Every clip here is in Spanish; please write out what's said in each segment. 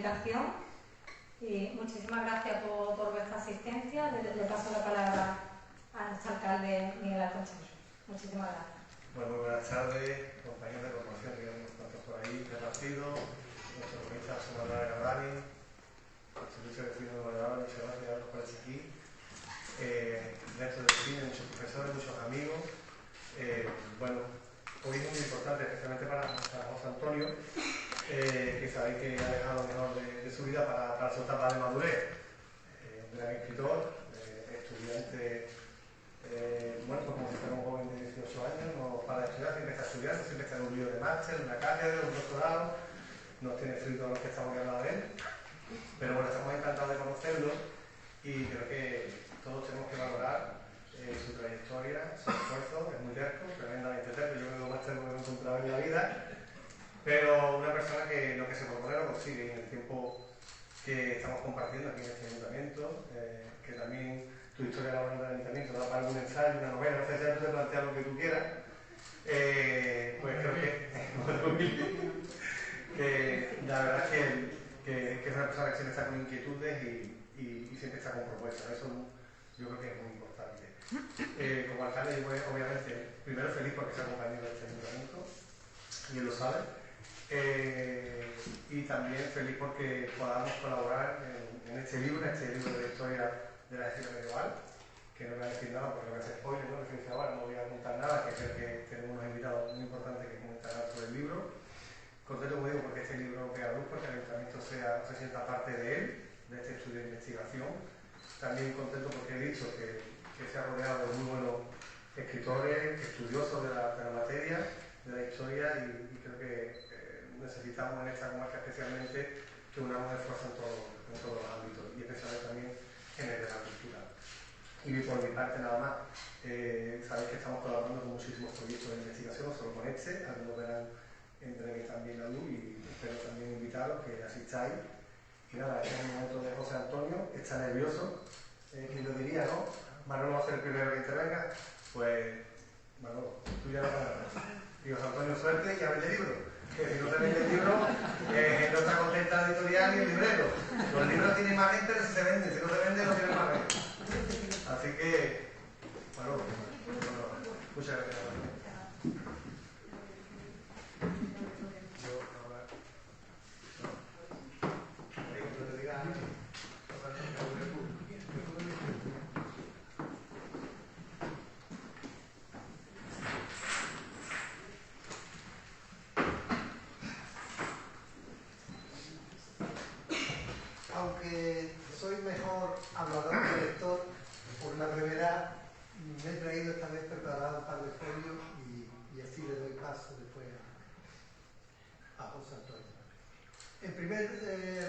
invitación y muchísimas gracias por vuestra asistencia. Le paso la palabra a nuestro alcalde Miguel Alconchel. Muchísimas gracias. Bueno, muy buenas tardes, compañeros de formación, que hay unos cuantos por ahí repartidos, nuestro comunista José Manuel Gardani, el servicio de vecino de Guadalajara, muchas gracias por estar aquí. Resto del cine, muchos profesores, muchos amigos. Bueno, hoy es muy importante, especialmente para José Antonio, que sabéis que ha dejado lo mejor de su vida para su etapa de madurez. Un gran escritor, estudiante. Bueno, pues como si fuera un joven de 18 años, no para de estudiar, siempre está estudiando, siempre está en un lío de máster, una cátedra, un doctorado, nos tiene frío a los que estamos que hablar de él, pero bueno, estamos encantados de conocerlo y creo que todos tenemos que valorar su trayectoria, su esfuerzo, es muy terco, tremendamente terco, yo creo que más terco que me he encontrado en la vida, pero una persona que lo que se propone lo consigue en el tiempo que estamos compartiendo aquí en este ayuntamiento, que también tu historia laboral del ayuntamiento da para algún ensayo, una novela, no sé si tú te planteas lo que tú quieras, pues creo que la verdad es que es una persona que siempre está con inquietudes y siempre está con propuestas, eso yo creo que es muy importante. Como alcalde, yo obviamente, primero feliz porque sea compañero de este ayuntamiento, y él lo sabe, y también feliz porque podamos colaborar en este libro de historia de la Ejército Medieval, que no voy a decir nada porque no voy a hacer spoiler, ¿no? No voy a contar nada, que creo que tenemos unos invitados muy importantes que comentarán sobre el libro. Contento, como digo, porque este libro vea luz, porque el ayuntamiento se sienta parte de él, de este estudio de investigación. También contento porque he dicho que se ha rodeado de muy buenos escritores, estudiosos de la materia, de la historia, y creo que necesitamos en esta comarca especialmente que unamos esfuerzos en todos los ámbitos, y especialmente también en el de la cultura. Y por mi parte nada más, sabéis que estamos colaborando con muchísimos proyectos de investigación, no solo con este, algunos verán en breve también la luz, y espero también invitaros que asistáis. Y nada, este es el momento de José Antonio, está nervioso, ¿quién lo diría, no? Manolo va a ser el primero que intervenga, pues Manolo, tú ya lo ganas. Y José Antonio, suerte y abre el libro, que si no te vende el libro, no está contenta la editorial ni el librero. Los libros tienen más gente si se venden, si no se venden no tienen más gente. Así que, Manolo, muchas gracias. Aunque soy mejor hablador que lector, por la brevedad me he traído esta vez preparado un par de folios y así le doy paso después a José Antonio. En primer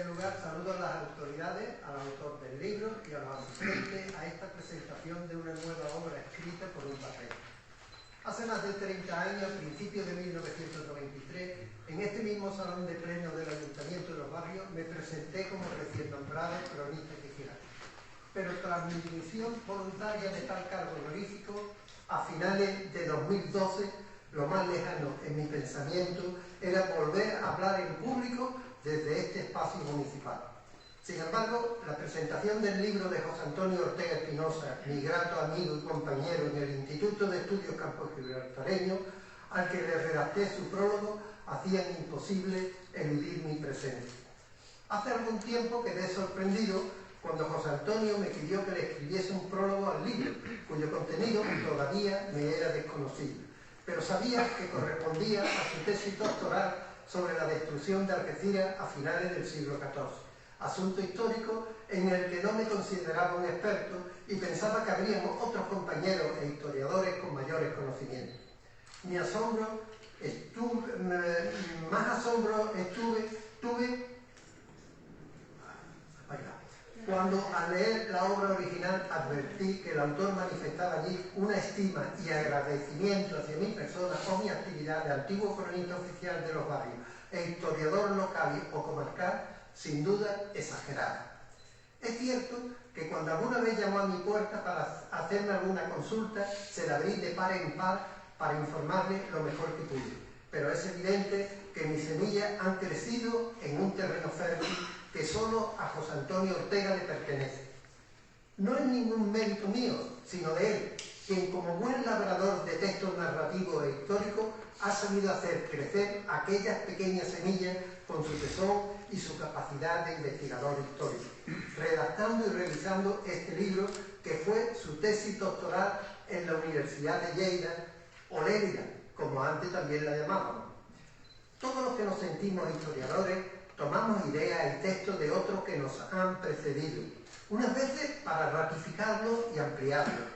lugar, saludo a las autoridades, al autor del libro y a los asistentes a esta presentación de una nueva obra escrita por un papel. Hace más de 30 años, a principios de 1993, en este mismo salón de plenos del Ayuntamiento de los Barrios, me presenté como recién nombrado cronista titular. Pero tras mi dimisión voluntaria de tal cargo honorífico, a finales de 2012, lo más lejano en mi pensamiento era volver a hablar en público desde este espacio municipal. Sin embargo, la presentación del libro de José Antonio Ortega Espinosa, mi grato amigo y compañero en el Instituto de Estudios Campos Gibraltareños, al que le redacté su prólogo, hacían imposible eludir mi presencia. Hace algún tiempo quedé sorprendido cuando José Antonio me pidió que le escribiese un prólogo al libro, cuyo contenido todavía me era desconocido, pero sabía que correspondía a su tesis doctoral sobre la destrucción de Algeciras a finales del siglo XIV. Asunto histórico en el que no me consideraba un experto y pensaba que habríamos otros compañeros e historiadores con mayores conocimientos. Más asombro tuve cuando al leer la obra original advertí que el autor manifestaba allí una estima y agradecimiento hacia mi persona o mi actividad de antiguo cronista oficial de los barrios e historiador local o comarcal, sin duda exagerada. Es cierto que cuando alguna vez llamó a mi puerta para hacerme alguna consulta, se la abrí de par en par para informarle lo mejor que pude, pero es evidente que mis semillas han crecido en un terreno fértil que solo a José Antonio Ortega le pertenece. No es ningún mérito mío, sino de él, quien como buen labrador de textos narrativos e históricos ha sabido hacer crecer aquellas pequeñas semillas con su tesón y su capacidad de investigador histórico, redactando y revisando este libro que fue su tesis doctoral en la Universidad de Lleida, o Lérida, como antes también la llamábamos. Todos los que nos sentimos historiadores tomamos ideas y textos de otros que nos han precedido, unas veces para ratificarlos y ampliarlos,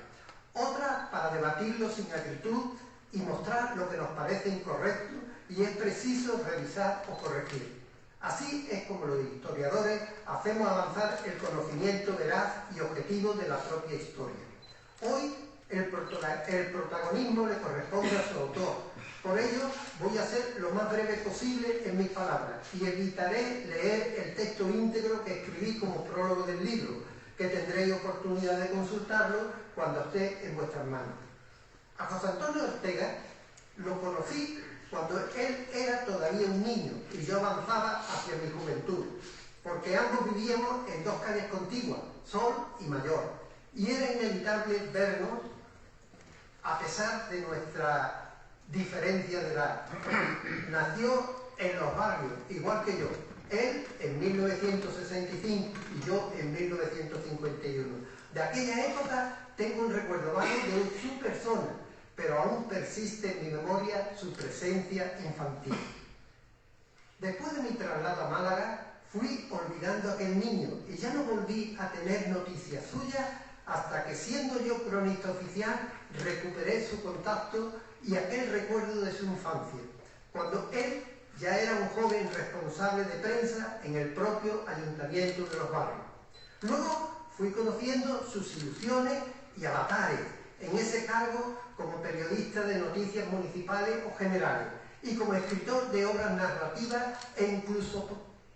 otras para debatirlos sin acritud y mostrar lo que nos parece incorrecto y es preciso revisar o corregir. Así es como los historiadores hacemos avanzar el conocimiento veraz y objetivo de la propia historia. Hoy el protagonismo le corresponde a su autor. Por ello voy a ser lo más breve posible en mis palabras y evitaré leer el texto íntegro que escribí como prólogo del libro, que tendréis oportunidad de consultarlo cuando esté en vuestras manos. A José Antonio Ortega lo conocí cuando él era todavía un niño y yo avanzaba hacia mi juventud, porque ambos vivíamos en dos calles contiguas, Sol y Mayor, y era inevitable vernos a pesar de nuestra diferencia de edad. Nació en los barrios, igual que yo, él en 1965 y yo en 1951. De aquella época tengo un recuerdo vago de su persona, pero aún persiste en mi memoria su presencia infantil. Después de mi traslado a Málaga, fui olvidando a aquel niño y ya no volví a tener noticias suyas hasta que, siendo yo cronista oficial, recuperé su contacto y aquel recuerdo de su infancia, cuando él ya era un joven responsable de prensa en el propio ayuntamiento de los barrios. Luego fui conociendo sus ilusiones y avatares en ese cargo como periodista de noticias municipales o generales y como escritor de obras narrativas e incluso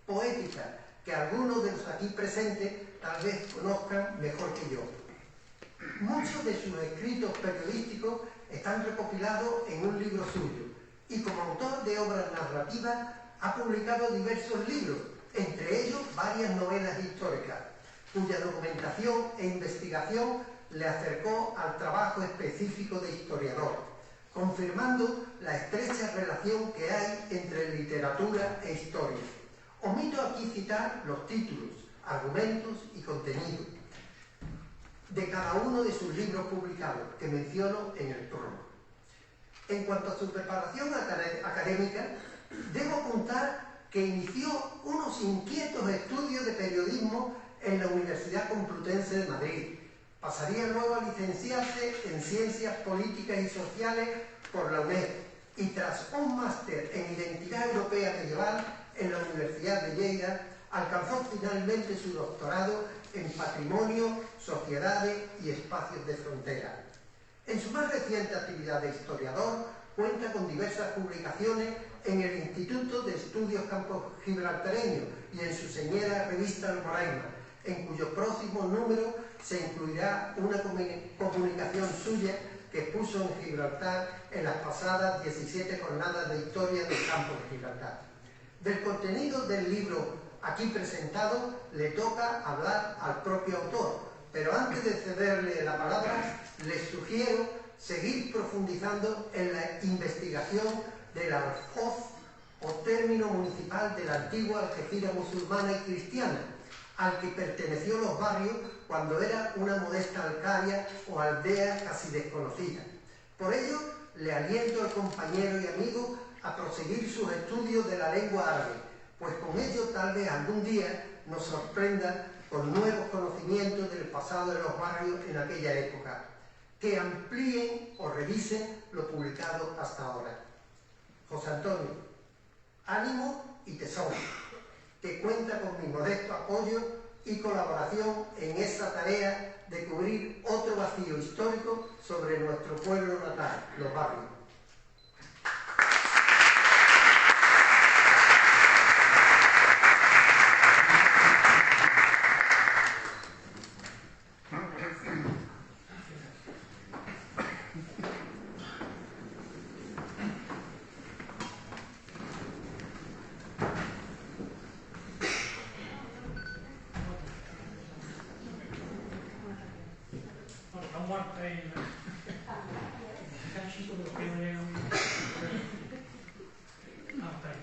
poéticas que algunos de los aquí presentes tal vez conozcan mejor que yo. Muchos de sus escritos periodísticos están recopilados en un libro suyo y como autor de obras narrativas ha publicado diversos libros, entre ellos varias novelas históricas, cuya documentación e investigación le acercó al trabajo específico de historiador, confirmando la estrecha relación que hay entre literatura e historia. Omito aquí citar los títulos, argumentos y contenidos de cada uno de sus libros publicados, que menciono en el prólogo. En cuanto a su preparación académica, debo apuntar que inició unos inquietos estudios de periodismo en la Universidad Complutense de Madrid. Pasaría luego a licenciarse en Ciencias Políticas y Sociales por la UNED y tras un máster en Identidad Europea Medieval en la Universidad de Lleida, alcanzó finalmente su doctorado en Patrimonio, Sociedades y Espacios de Frontera. En su más reciente actividad de historiador, cuenta con diversas publicaciones en el Instituto de Estudios Campos Gibraltareños y en su señera revista Almoraima, en cuyo próximo número se incluirá una comunicación suya que puso en Gibraltar en las pasadas 17 jornadas de historia del campo de Gibraltar. Del contenido del libro aquí presentado le toca hablar al propio autor, pero antes de cederle la palabra, les sugiero seguir profundizando en la investigación de la hoz o término municipal de la antigua Algeciras musulmana y cristiana, al que perteneció los barrios cuando era una modesta alcaria o aldea casi desconocida. Por ello, le aliento al compañero y amigo a proseguir sus estudios de la lengua árabe, pues con ello tal vez algún día nos sorprenda con nuevos conocimientos del pasado de los barrios en aquella época, que amplíen o revisen lo publicado hasta ahora. José Antonio, ánimo y tesón, que cuenta con mi modesto apoyo y colaboración en esta tarea de cubrir otro vacío histórico sobre nuestro pueblo natal, los barrios. estáis. Cachito de los que no llegan. Ah, está ahí.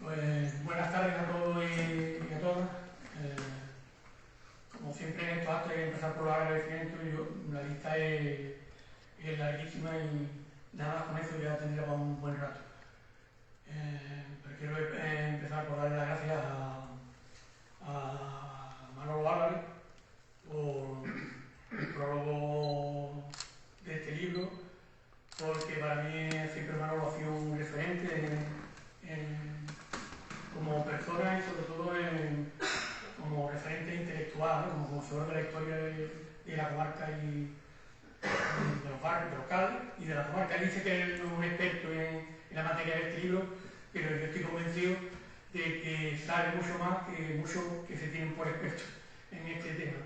Pues buenas tardes a todos y a todas. Como siempre en estos actos hay que empezar por los agradecimientos. La lista es larguísima y nada más con eso ya tendría para un buen rato. Pero quiero empezar por darle las gracias a Manolo Álvarez por el prólogo de este libro, porque para mí siempre Manolo ha sido un referente como persona y sobre todo como referente intelectual, ¿no? Como conocedor de la historia de la comarca y de los barrios, de los calles y de la comarca. Dice que él no es un experto en la materia de este libro, pero yo estoy convencido de que sabe mucho más que muchos que se tienen por expertos en este tema.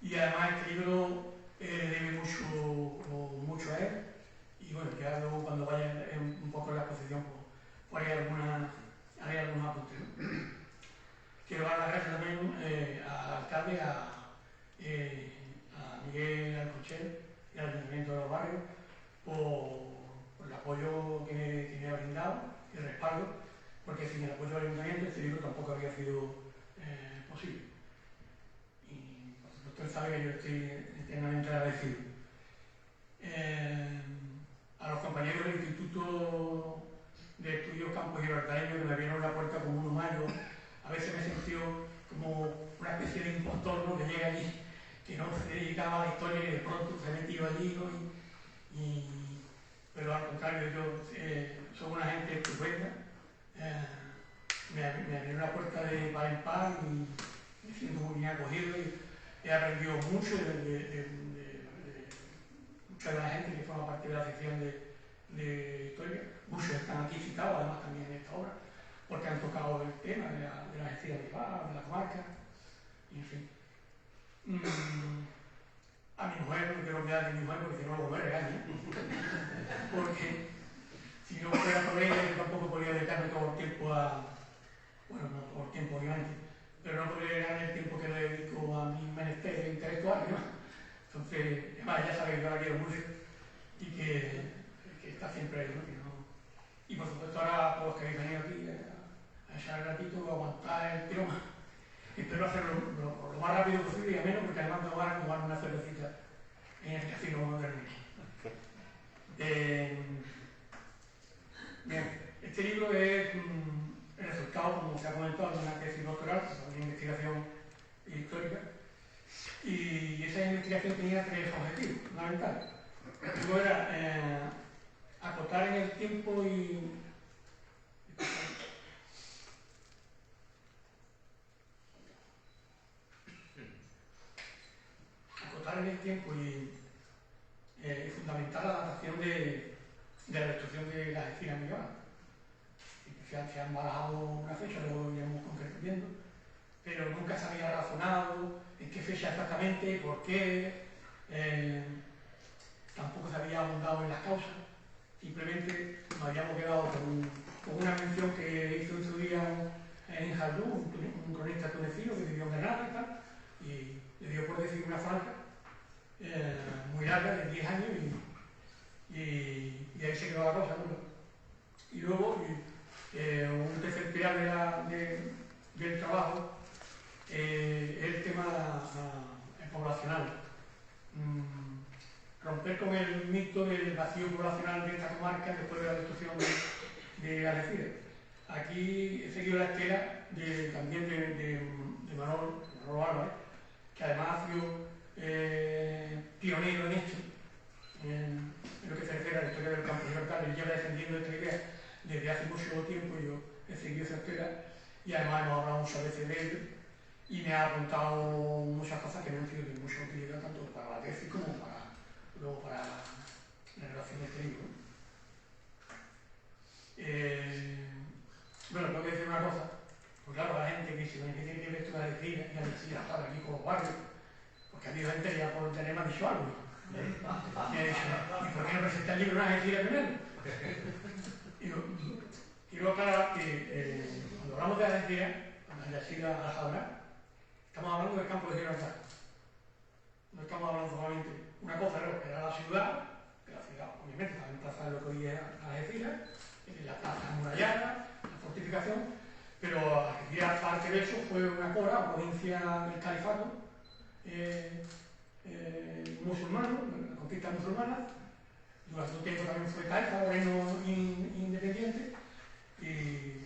Y además este libro debe mucho a él, y bueno, ya luego cuando vaya un poco en la exposición pues haré algunos apuntes, ¿no? Quiero dar las gracias también al alcalde, a Miguel Alcochel y al Ayuntamiento de los Barrios por el apoyo que me ha brindado y el respaldo, porque sin el apoyo del Ayuntamiento este libro tampoco habría sido posible. Y por supuesto él sabe que yo estoy eternamente agradecido. A los compañeros del Instituto de Estudios Campos Gibraltareños que me abrieron la puerta como uno más, yo a veces me he sentido como una especie de impostor, ¿no? Que llega allí, que no se dedicaba a la historia y de pronto se ha metido allí, ¿no? Pero al contrario, yo soy una gente estupenda, me abrieron la puerta de par en par y me siento muy bien acogido y he aprendido mucho de mucha de la gente que forma parte de la sección de historia. Muchos están aquí citados, además también en esta obra, porque han tocado el tema de la gestión de la comarca, y en fin. A mi mujer, no quiero olvidar de mi mujer porque si no luego me regaña, porque si no fuera por ella yo tampoco podría dedicarme todo el tiempo bueno, no todo el tiempo obviamente, pero no podría dedicarme el tiempo que le dedico a mis menesteres intelectuales, ¿no? Entonces, además ya sabéis que yo la quiero mucho y que está siempre ahí, ¿no? Y por supuesto ahora todos los que habéis venido aquí a echar el ratito, a aguantar el tirón. Espero hacerlo lo más rápido posible y a menos, porque además me van a tomar una cervecita en el casino cuando termine. Bien, este libro es el resultado, como se ha comentado, de una tesis doctoral, una investigación histórica, y esa investigación tenía tres objetivos fundamentales. El primero era acotar en el tiempo y fundamentar la adaptación de la destrucción de las espinas medievales. Se han barajado una fecha, luego lo iremos concretando, pero nunca se había razonado en qué fecha exactamente, por qué, tampoco se había abundado en las causas, simplemente nos habíamos quedado con una mención que hizo en su día en Jaldú, un cronista tunecino que vivió en Granada y tal, y le dio por decir una franja muy larga, de 10 años, y ahí se quedó la cosa, ¿no? Y luego un tercer pilar del trabajo es el tema poblacional. Romper con el mito del vacío poblacional de esta comarca después de la destrucción de Algeciras. Aquí he seguido la estela también de Manolo Álvarez, que además ha sido pionero en esto, en lo que se refiere a la historia del campo gibraltar. Él lleva defendiendo esta idea desde hace mucho tiempo y yo he seguido esa estela, y además hemos hablado muchas veces de ello y me ha apuntado muchas cosas que me han sido de mucha utilidad tanto para la tesis como luego para la relación de este libro. Bueno, tengo que decir una cosa, pues claro, la gente que dice que tiene que ver esto de la Algeciras y Algeciras estar aquí con los barrios, porque ha habido gente que ya por internet me ha dicho algo. Me ha dicho, ¿y por qué no presenta el libro en Algeciras primero? Y quiero aclarar que cuando hablamos de Algeciras, cuando Algeciras a Alhambra, estamos hablando del campo de Gibraltar. No estamos hablando solamente, una cosa era lo que era la ciudad, que la ciudad obviamente estaba emplazada en lo que hoy es Algeciras, la plaza amurallada, la fortificación, pero Algeciras, aparte de eso, fue una cora, provincia del califato musulmano, la conquista musulmana. Durante un tiempo también fue taifa, reino independiente, y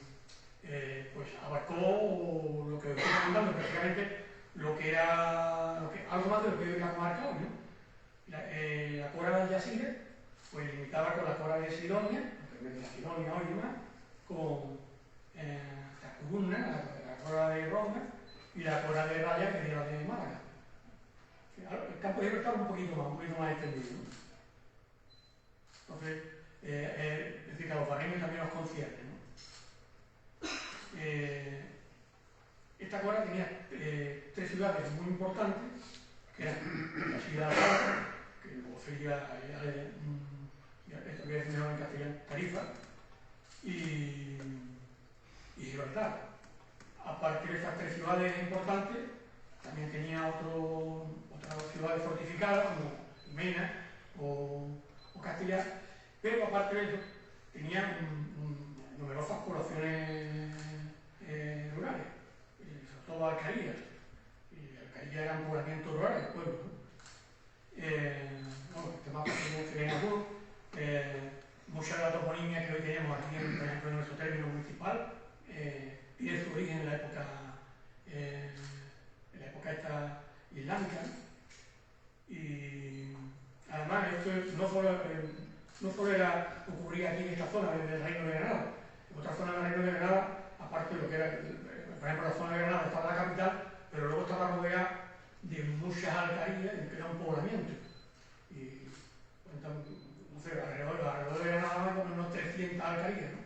pues abarcó lo que estoy comentando, prácticamente algo más de lo que hoy es la comarca hoy, ¿no? La cora de Algeciras pues limitaba con la cora de Sidonia, lo que es la Sidonia hoy y demás, con la Curuna, la cora de Ronda, y la cora de Raya, que era de Málaga. El campo de Gibraltar un poquito más extendido, ¿no? Entonces, es decir, que a los barreños también los concierne, ¿no? Esta cora tenía tres ciudades muy importantes, que eran la ciudad de Alhambra, que luego sería, esto voy a decir en castellano, Tarifa, y Gibraltar. Aparte de estas tres ciudades importantes, también tenía otras ciudades fortificadas, como Mena o Castilla, pero aparte de eso, tenía numerosas poblaciones rurales, sobre todo alcaldías. Alcaldías eran poblamientos rurales del pueblo, ¿no? Bueno, este mapa se ven algunos. Mucha de la toponimia que hoy tenemos aquí, por ejemplo, en nuestro término municipal, tiene su origen en la época esta islámica, ¿no? Y además esto no solo ocurría aquí en esta zona del Reino de Granada. En otras zonas del Reino de Granada, aparte de lo que era, por ejemplo, la zona de Granada estaba la capital, pero luego estaba rodeada de muchas alcaldías que era un poblamiento. Y no sé, alrededor de Granada hay como unos 300 alcaldías, ¿no?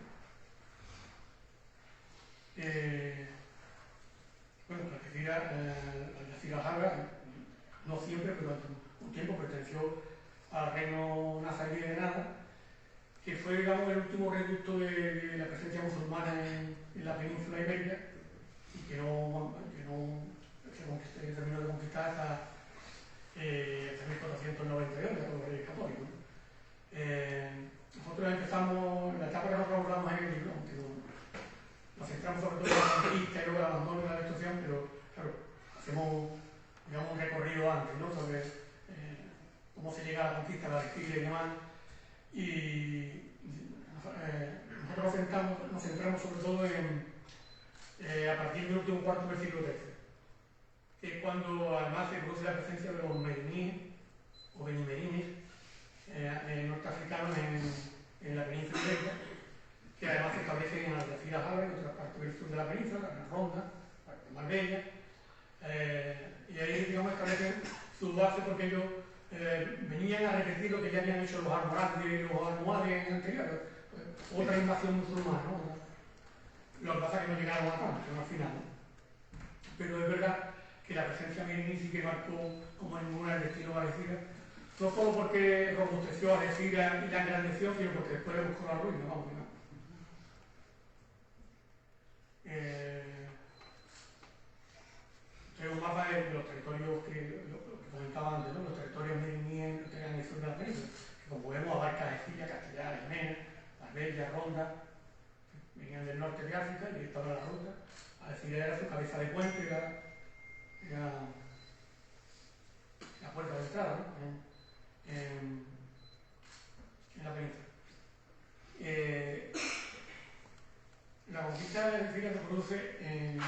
Bueno, Algeciras Alhambra, no siempre, pero durante un tiempo perteneció al reino nazarí de Granada, que fue, digamos, el último reducto de la presencia musulmana en la península ibérica, y que no se terminó de conquistar hasta 1492, ya con los reyes católicos. Nosotros empezamos, la etapa que nosotros abordamos en el libro, aunque nos centramos sobre todo en la conquista y luego el abandono y la destrucción, pero claro, hacemos, digamos, un recorrido antes, ¿no? Sobre cómo se llega a la conquista, la Algeciras y demás. Y nosotros nos centramos sobre todo a partir del último cuarto del siglo XIII, que es cuando además se produce la presencia de los meriníes o benimerines norteafricanos en la península ibérica, que además se establecen en Algeciras Alhambra y en otras partes del sur de la península, en Ronda, en Marbella, y ahí, digamos, establecen su base porque ellos venían a repetir lo que ya habían hecho los almorávides y los almohades anteriores, otra invasión musulmana, ¿no? Lo que pasa es que no llegaron a tanto, al final, ¿no? Pero es verdad que la presencia meriní sí que marcó como ninguna el destino de Algeciras, no solo porque robusteció a Algeciras y la engrandeció, sino porque después le buscó la ruina, vamos, ¿no? Es un mapa de los territorios que comentaba antes, ¿no? Los territorios meriníes que eran en el sur de la península, que como vemos abarca Algeciras, Castellar, Mena, Marbella, Ronda, venían del norte de África y estaban en la ruta. Algeciras era su cabeza de puente, era la puerta de entrada, ¿no? En la península. La conquista de Algeciras se produce en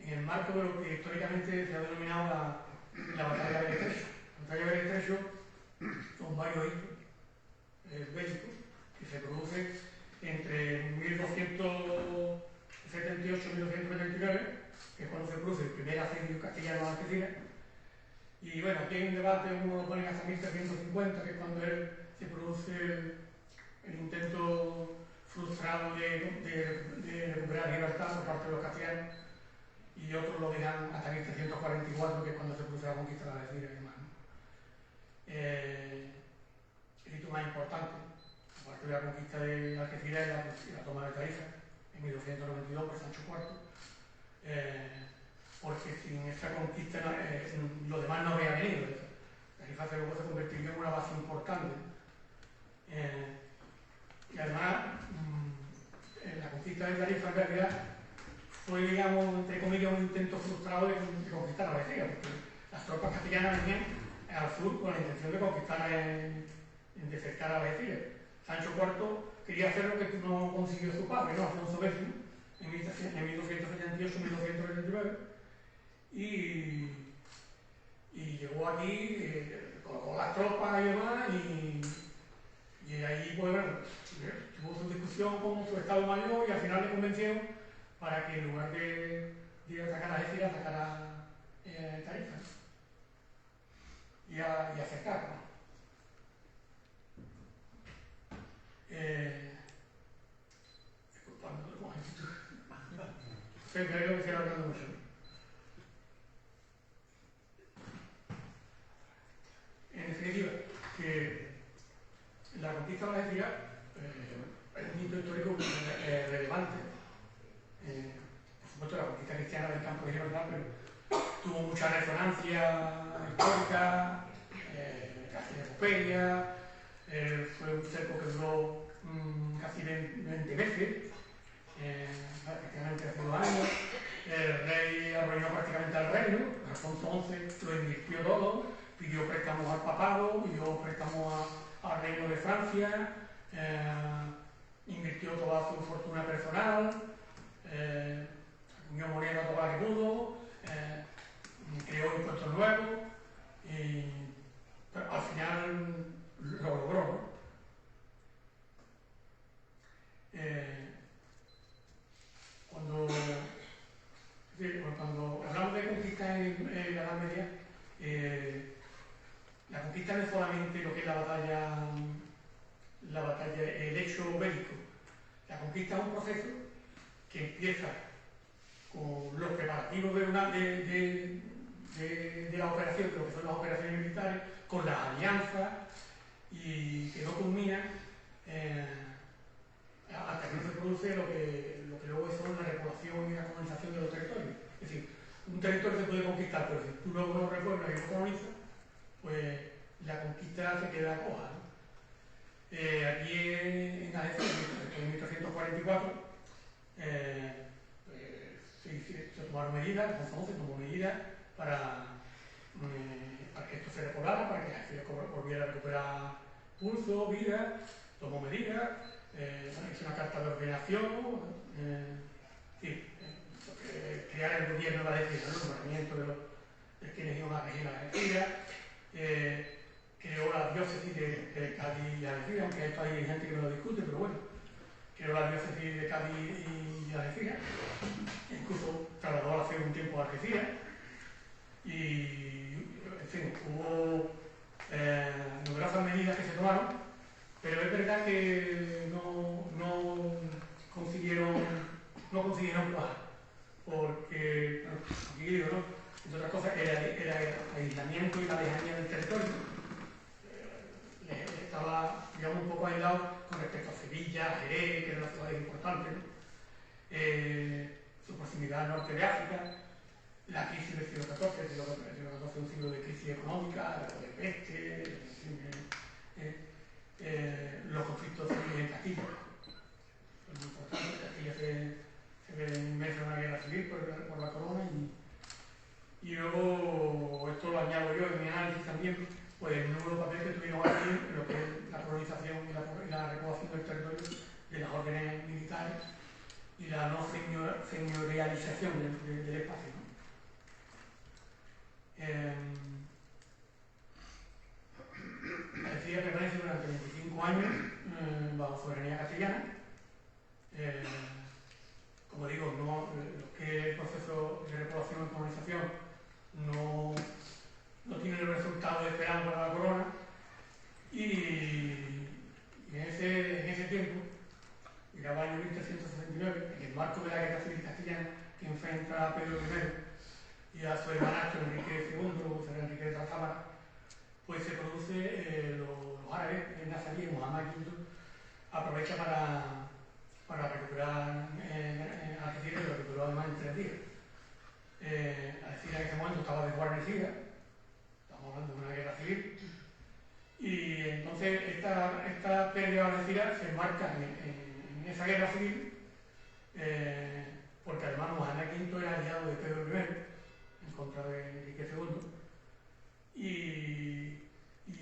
el marco de lo que históricamente se ha denominado la batalla del Estrecho. La batalla del Estrecho son varios hitos bélicos que se producen entre 1278 y 1279, que es cuando se produce el primer asedio castellano a Algeciras. Y bueno, aquí hay un debate, uno lo pone hasta 1350, que es cuando se produce el intento frustrado de recuperar Gibraltar por parte de los castellanos, y otros lo dejan hasta 1344, que es cuando se produce la conquista de Algeciras y demás, ¿no? El hito más importante, aparte de la conquista de Algeciras, es la toma de Tarifa en 1292 por Sancho IV, porque sin esa conquista lo demás no habría venido. Tarifa luego se convertiría en una base importante. Y además, la conquista de Tarifa en realidad fue, digamos, entre comillas, un intento frustrado de conquistar Algeciras, porque las tropas castellanas venían al sur con la intención de conquistar, de cercar a Algeciras. Sancho IV quería hacer lo que no consiguió su padre, ¿no? Alfonso X, en 1278-1279, y llegó aquí, colocó las tropas y demás, y ahí, pues bueno, tuvo su discusión con su Estado Mayor y al final le convencieron para que en lugar de atacar a Algeciras, atacara Tarifa y acercar, ¿no? Disculpadme, ¿cómo es esto? Creo que estoy hablando mucho. En definitiva, que la conquista de Algeciras es un hito histórico relevante. Por supuesto, la conquista cristiana del campo de Gibraltar, pero tuvo mucha resonancia histórica, casi de epopeya. Fue un cerco que duró casi 20 veces, prácticamente hace 2 años. El rey arruinó prácticamente al reino. Alfonso XI lo invirtió todo, pidió préstamos al papado, pidió préstamos al reino de Francia, invirtió toda su fortuna personal, acuñó moneda toda la que pudo, creó impuestos nuevos, pero al final lo logró, ¿no? Cuando hablamos de conquista en la Edad Media, la conquista no es solamente lo que es la batalla, el hecho bélico. La conquista es un proceso que empieza con los preparativos de la operación, de lo que son las operaciones militares, con las alianzas, y que no culmina hasta que no se produce lo que luego son la repoblación y la colonización de los territorios. Es decir, un territorio se puede conquistar, pero si tú luego lo repueblas y lo colonizas, pues la conquista se queda coja, ¿no? Aquí en Algeciras, en 1344, se tomaron medidas, Alfonso XI tomó medidas para que esto se repoblara, para que Algeciras volviera a recuperar pulso, vida, tomó medidas, hizo una carta de ordenación, crear el gobierno de Algeciras, ¿no? El nombramiento de quienes iban a regir Algeciras, creó la diócesis de Cádiz y Algeciras, aunque esto hay gente que no lo discute, pero bueno, creó la diócesis de Cádiz y Algeciras, incluso trasladó a la fe un tiempo a Algeciras, y en fin, hubo numerosas medidas que se tomaron, pero es verdad que no consiguieron cuajar, porque, bueno, aquí digo, ¿no? Entre otras cosas, era el aislamiento y la lejanía del territorio. Estaba, digamos, un poco aislado con respecto a Sevilla, Jerez, que eran las ciudades importantes, ¿no? Su proximidad al norte de África, la crisis del siglo XIV, el siglo XIV fue un siglo de crisis económica, de peste, los conflictos civiles en Castilla. Es muy importante, Castilla se ve inmersa en una guerra civil por la corona, y luego, esto lo añado yo en mi análisis también, pues el nuevo papel que tuvieron aquí en lo que es la colonización y la repoblación del territorio de las órdenes militares y la no señorialización del espacio, ¿no? Algeciras permanece durante 25 años bajo soberanía castellana. Como digo, lo que es el proceso de repoblación y colonización no tiene el resultado esperado para la corona, y en ese tiempo, llegaba el año 1369, en el marco de la guerra civil castellana que enfrenta a Pedro I y a su hermanastro Enrique II, José Enrique de Trastámara, pues se produce, los árabes, el nazarí, Muhammad V, aprovecha para recuperar Algeciras, y lo recuperó además en 3 días. en ese momento estaba desguarnecida, estamos hablando de una guerra civil, y entonces esta pérdida guarnecida se enmarca en esa guerra civil, porque además Mohamed V era aliado de Pedro I en contra de Enrique II, y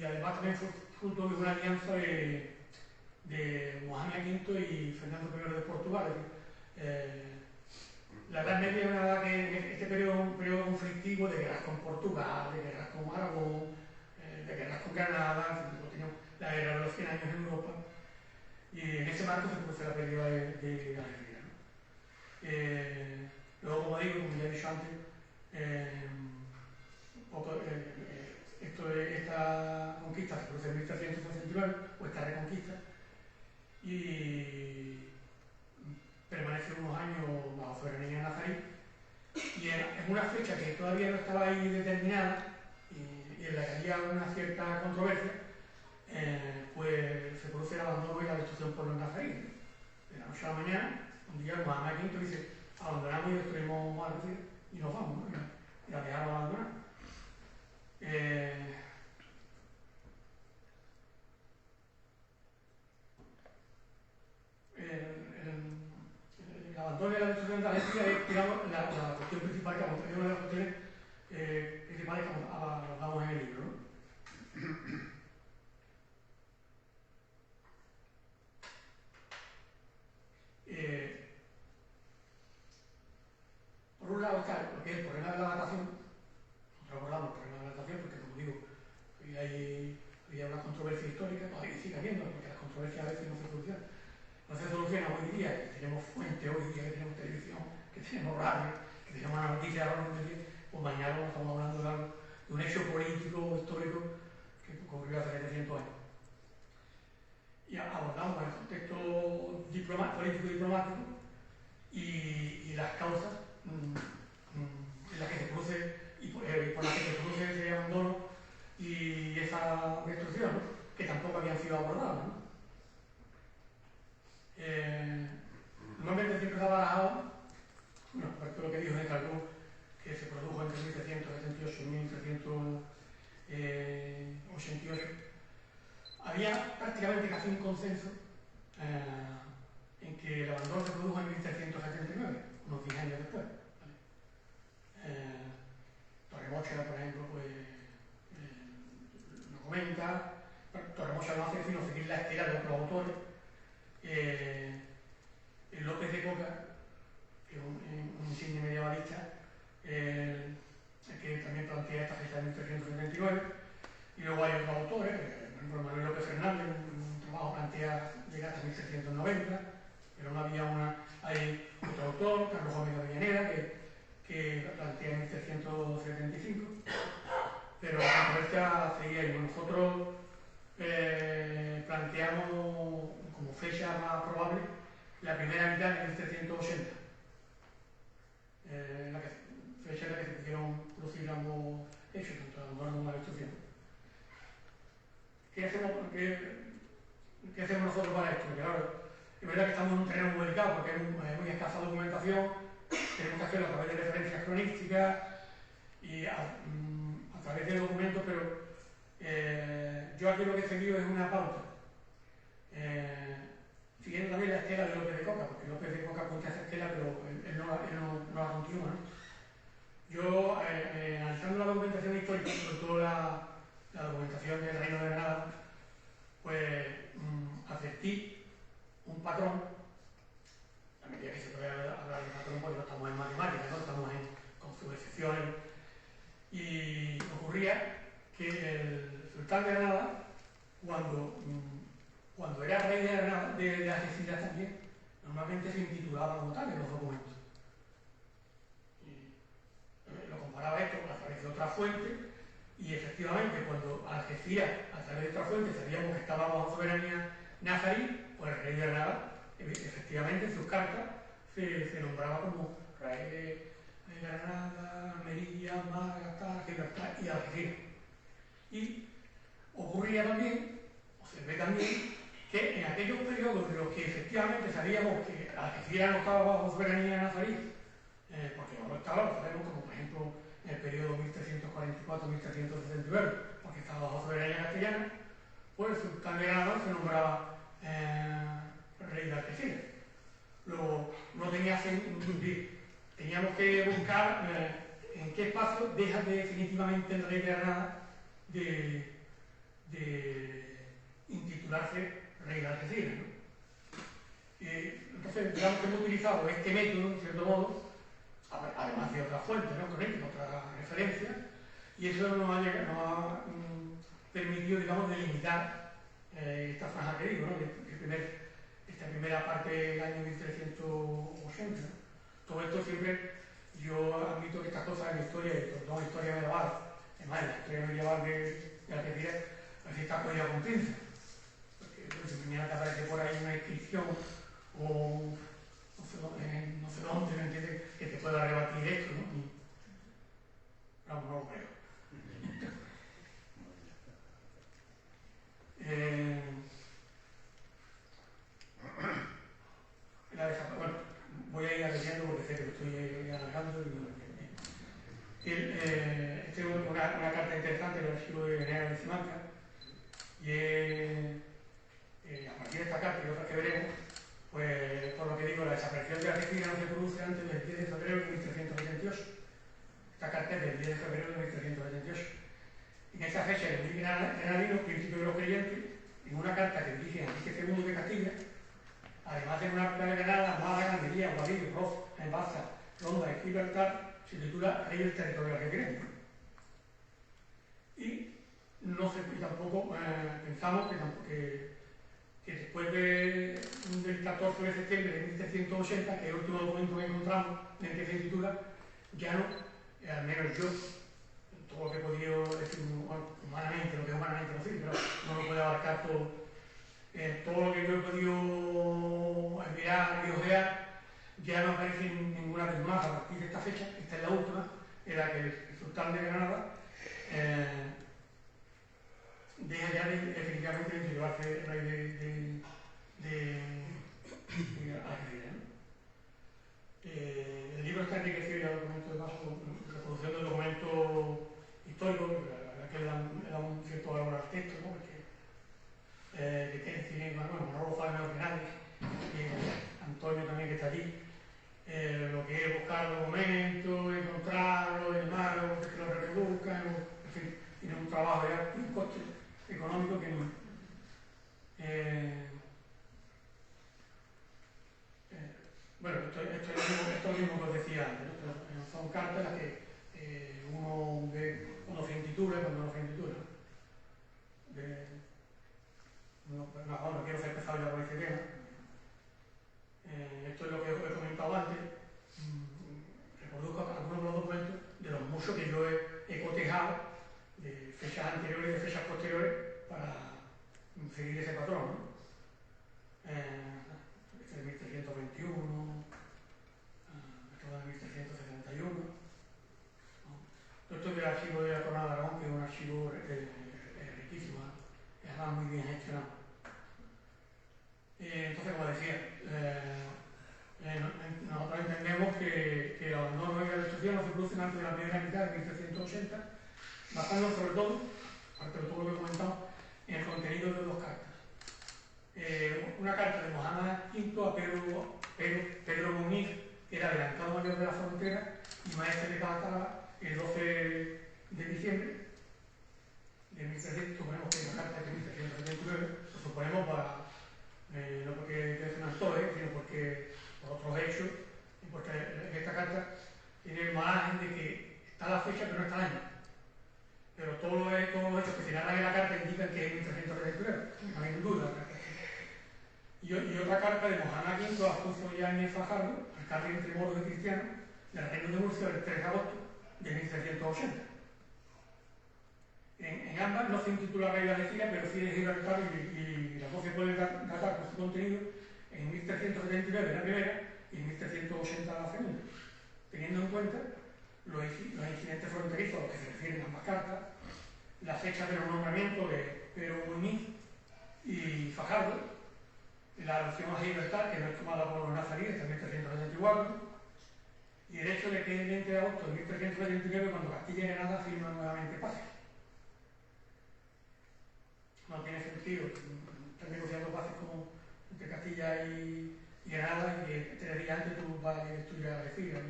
además también fue fruto de una alianza de Mohamed V y Fernando I de Portugal. La Edad Media es una edad que este periodo es un periodo conflictivo de guerras con Portugal, de guerras con Aragón, de guerras con Granada, teníamos la guerra de los 100 años en Europa, y en ese marco se produce la pérdida de Algeria, ¿no? Luego, como digo, como ya he dicho antes, esta conquista se produce en 1369, o esta reconquista, y permanece unos años bajo soberanía nazarí, y en una fecha que todavía no estaba ahí determinada y en la que había una cierta controversia, pues se produce el abandono y la destrucción por los nazaríes. De la noche a la mañana, un día Mohamed V dice: abandonamos y destruimos Algeciras y nos vamos, ¿no? Y la dejamos abandonar. El abandono y la destrucción de Algeciras es, digamos, la cuestión principal, es una de las cuestiones principales que abordamos en el libro, ¿no? Por un lado está lo que es el problema de la datación. Nosotros abordamos el problema de la datación porque, como digo, había una controversia histórica, todavía sigue habiendo, porque las controversias a veces no se solucionan. No se soluciona hoy día, que tenemos fuente hoy día, que tenemos televisión, que tenemos radio, que tenemos una noticia ahora, pues mañana estamos hablando de un hecho político o histórico que ocurrió hace 700 años. Y abordamos el contexto político-diplomático y las causas en las que se produce y por las que se produce ese abandono y esa destrucción, ¿no? Que tampoco habían sido abordadas, ¿no? Normalmente siempre se ha barajado, bueno, por lo que dijo de Calvo, que se produjo entre 1378 y 1388, había prácticamente casi un consenso en que el abandono se produjo en 1379, unos 10 años después. ¿Vale? Torremocha, por ejemplo, pues lo comenta. Torremocha no hace sino seguir la estela de otros autores. López de Coca, que es un insigne medievalista, que también plantea esta fecha de 1379, y luego hay otros autores, por ejemplo Manuel López Fernández, un trabajo plantea llegar hasta 1790, pero no había hay otro autor, Carlos Gómez de Avellaneda, que plantea 1375, pero la controversia seguía ahí. Nosotros planteamos como fecha más probable la primera mitad de 1380, fecha en la que se pudieron producir ambos hechos, tanto el abandono como la destrucción. ¿Qué hacemos nosotros para esto? Porque claro, es verdad que estamos en un terreno muy delicado porque hay muy escasa documentación, tenemos que hacerlo a través de referencias cronísticas y a través de documentos, pero yo aquí lo que he seguido es una pauta. Siguiendo también la estela de López de Coca, porque López de Coca cuenta esa estela, pero él no la continúa, ¿no? Yo, analizando la documentación histórica, sobre todo la documentación del Reino de Granada, pues advertí un patrón, a medida que se puede hablar de patrón, porque no estamos en matemáticas, ¿no? Estamos con sus excepciones, y ocurría que el sultán de Granada, cuando era rey de Granada, de Algeciras también, normalmente se intitulaba como tal en los documentos. Y lo comparaba esto a través de otra fuente, y efectivamente cuando Algeciras, a través de otra fuente, sabíamos que estaba bajo soberanía nazarí, pues el rey de Granada, efectivamente en sus cartas se nombraba como rey de Granada, Almería, Málaga, Gibraltar y Algeciras. Y ocurría también, o se ve también, que en aquellos periodos en los que efectivamente sabíamos que Algeciras no estaba bajo soberanía nazarí, porque no lo estaba, lo sabemos, como por ejemplo en el periodo 1344-1369, porque estaba bajo soberanía castellana, pues el sultán de Granada se nombraba rey de Algeciras. Luego, no tenía teníamos que buscar en qué espacio deja definitivamente el rey de Granada de intitularse rey de Algeciras, ¿no? Entonces, digamos que hemos utilizado este método, en cierto modo, además de otras fuentes, ¿no? Correcto, otras referencias, y eso nos ha permitido, digamos, delimitar esta franja que digo, ¿no? Esta primera parte del año 1380. ¿No? Todo esto siempre, yo admito que estas cosas en la historia, sobre todo en la historia medieval, además en la historia medieval de Algeciras, así está cogido con pinzas. Porque si mañana te aparece por ahí una inscripción o no sé dónde, ¿me entiendes? Que te pueda rebatir esto, ¿no? No lo creo. Bueno, voy a ir leyendo porque sé que lo estoy alargando. Esta es una carta interesante del archivo de General de Simancas y a partir de esta carta y otras que veremos, pues por lo que digo, la desaparición de Algeciras no se produce antes del 10 de febrero de 1378. Esta carta es del 10 de febrero de 1378. En esa fecha, el Enrique Granadino, príncipe de los creyentes, en una carta que dirige Enrique II de Castilla, además de una carta de Granada, Málaga, Almería, Guadillo, Roz, Baza, Ronda y Gibraltar, se titula Rey del territorio algecireño. Y no sé, y tampoco pensamos que después del 14 de septiembre de 1780, que es el último documento que encontramos en el que se titula, ya no, al menos yo, todo lo que he podido decir humanamente, lo que es humanamente posible, pero no lo puedo abarcar todo. Todo lo que yo he podido mirar y ojear, ya no aparece ninguna vez más a partir de esta fecha. Esta es la última, en la que el sultán de Granada deja ya definitivamente de llevarse rey de Algeciras. El libro está enriquecido ya documentos de paso, reproducción del documento histórico, la verdad que le da un cierto valor al texto, ¿no? Porque que tiene Manolo Fabio Fernández y Antonio también que está allí, lo que es buscar documentos, encontrarlos, llamarlos, que lo reproduzcan, en fin, tiene un trabajo ya, un coste económico que bueno, esto es lo mismo que os decía antes, ¿no? Son cartas en las que uno ve cuando se intitula y cuando no se intitula. No quiero ser pesado ya con este tema. Esto es lo que os he comentado antes. Reproduzco algunos de los documentos de los muchos que yo he cotejado de fechas anteriores y de fechas posteriores para seguir ese patrón, ¿no? Este de 1321, esto de 1371. ¿No? Todo esto es del archivo de la Corona de Aragón, que es un archivo riquísimo, ¿no? Y además muy bien gestionado. Entonces, como decía, nosotros entendemos que el abandono y la destrucción no se producen antes de la primera mitad de 1380, basándonos sobre todo, aparte de todo lo que he comentado, en el contenido de dos cartas. Una carta de Mohamed V a Pedro Muñiz, que era adelantado mayor de la frontera y maestre de Calatrava, el 12 de diciembre de 1300, suponemos que es una carta de 1379, lo suponemos no porque es un actor, sino porque por otros hechos, y porque esta carta tiene el margen de que está la fecha pero no está el año. Pero todos los hechos que se narran en la carta indican que es 1379, no hay duda. Y otra carta de Mohamed V a Alfonso Yáñez Fajardo, alcalde entre moros y cristianos, del Reino de Murcia del 3 de agosto de 1780. En ambas no se intitula Rey de Algeciras, pero sí de Gibraltar y las dos se pueden datar por su contenido en 1379 la primera y en 1380 la segunda, teniendo en cuenta los incidentes fronterizos a los que se refieren ambas cartas, la fecha de los nombramientos de Pedro Muñiz y Fajardo, la alusión a Gibraltar, que no es tomada por los nazaríes, en 1374, y y el hecho de que el 20 de agosto de 1379, cuando Castilla y Granada firman nuevamente paz. No tiene sentido estar negociando paces como entre Castilla y Granada y que 3 días antes tú vas a destruir a Algeciras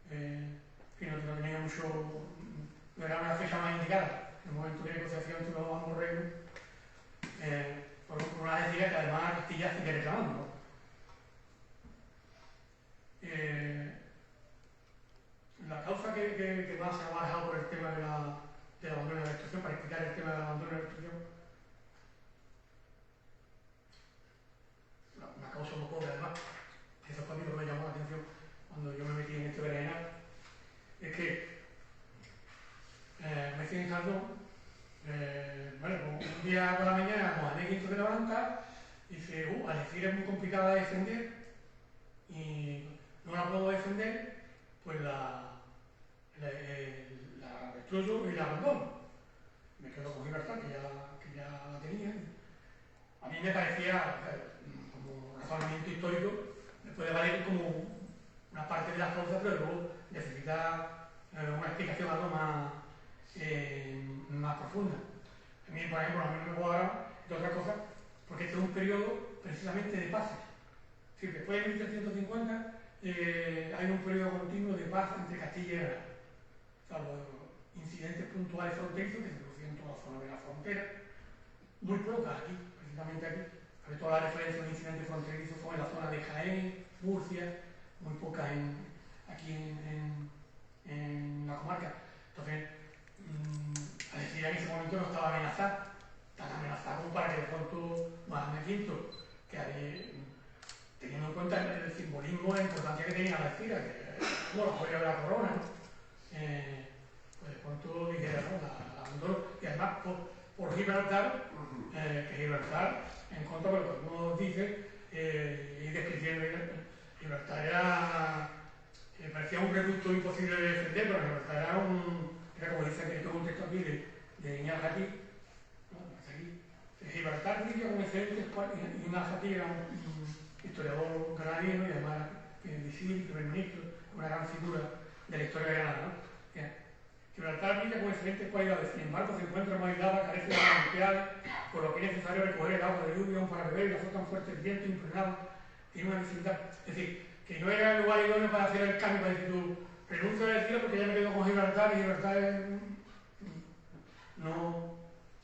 que no tenía mucho, no era una fecha más indicada. En el momento de negociación entre los ambos reinos, por una decisión que además Castilla sigue reclamando, ¿no? La causa que más se ha barajado por el tema del abandono de la destrucción, para explicar el tema del abandono de la destrucción, una causa muy pobre además, eso fue a mí lo que me llamó la atención cuando yo me metí en este berenjenal, es que me estoy pensando, bueno, pues un día por la mañana Mohamed V se levanta y dice, Algeciras es muy complicada de defender y no la puedo defender, pues la destruyo y la abandono. Me quedo con Gibraltar, que ya la tenía. A mí me parecía, como razonamiento histórico, me puede valer como una parte de las causas, pero luego necesita una explicación algo más profunda. A mí, por ejemplo, a mí no me cuadra de otra cosa, porque este es un periodo precisamente de paces. Es decir, después de 1350 hay un periodo continuo de paz entre Castilla y Granada. Salvo incidentes puntuales fronterizos que se producen en toda la zona de la frontera, muy pocas aquí, precisamente aquí. Sobre todo las referencias de incidentes fronterizos son en la zona de Jaén, Murcia, muy pocas aquí en la comarca. Entonces, Algeciras en ese momento no estaba amenazada, tan amenazada como para que de pronto Mohamed V, que teniendo en cuenta el simbolismo, la importancia que tenía Algeciras, que es como la joya de la corona, ¿no? Pues de pronto dijera, ¿no? La abandono, y además por Gibraltar, que Gibraltar, en contra de lo que uno dice, y describiendo Gibraltar era, parecía un reducto imposible de defender, pero Gibraltar era como dice que todo un texto aquí de Iñal Jatí, ¿no? Gibraltar brilla como excelente, y Iñal Jatí era un historiador granadino y además visir, primer ministro, una gran figura de la historia de Granada, ¿no? Gibraltar brilla con excelentes cualidades, sin embargo se encuentra mal aislada, carece de manantiales, por lo que es necesario recoger el agua de lluvia aún para beber y la azotan fuertes vientos impregnados, tiene una visibilidad. Es decir, que no era el lugar idóneo para hacer el cambio, para decir tú, renuncio a decirlo porque ya me quedo con Gibraltar y Gibraltar es... No.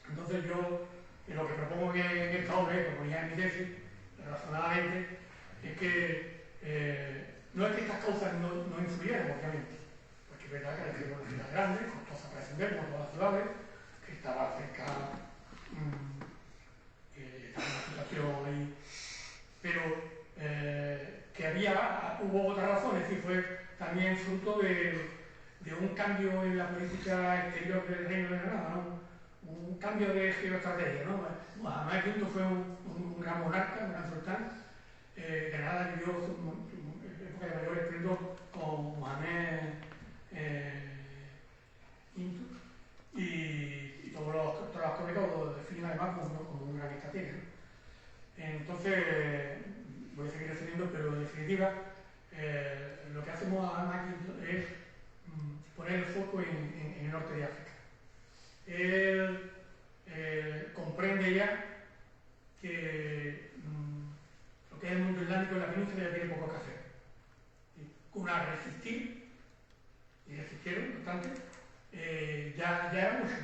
Entonces yo, lo que propongo en esta obra, que proponía en mi tesis, razonadamente, es que no es que estas causas no influyeran, obviamente. Porque es verdad que Algeciras era una ciudad grande, costosa para defender, como todas las ciudades, que estaba cerca, estaba en una situación ahí, pero que hubo otra razón, es decir, fue también fruto de un cambio en la política exterior del Reino de Granada, ¿no? Un cambio de geoestrategia, ¿no? Mohamed V fue un gran monarca, un gran sultán. Granada vivió su época de mayor esplendor con Mohamed V y todos los crónicos lo definen además como un gran estratega, ¿no? Entonces, voy a seguir refiriendo, pero en definitiva, lo que hacemos aquí es poner el foco en el norte de África. Él comprende ya que lo que es el mundo islámico en la península ya tiene poco que hacer. Una resistir, y resistieron bastante, ya era mucho.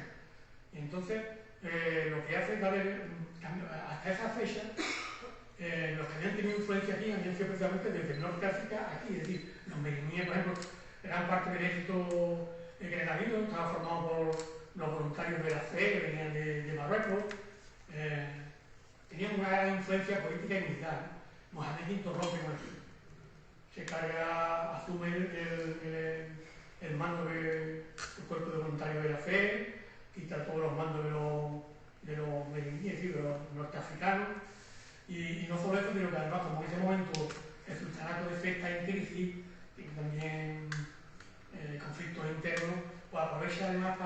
Y entonces, lo que hace es darle, hasta esa fecha, los que habían tenido influencia aquí habían sido precisamente desde el norte de África aquí, es decir, los merimíes, por ejemplo, eran parte del ejército grenadino, estaba formado por los voluntarios de la fe que venían de Marruecos, tenían una gran influencia política y militar. Mohamed V rompe con eso. Se carga, asume el mando del cuerpo de voluntarios de la fe, quita todos los mandos de los merimíes, es decir, de los norteafricanos. Y no solo eso, sino que además, como en ese momento el sultanato de fe está en crisis, y también conflictos internos, pues aprovecha además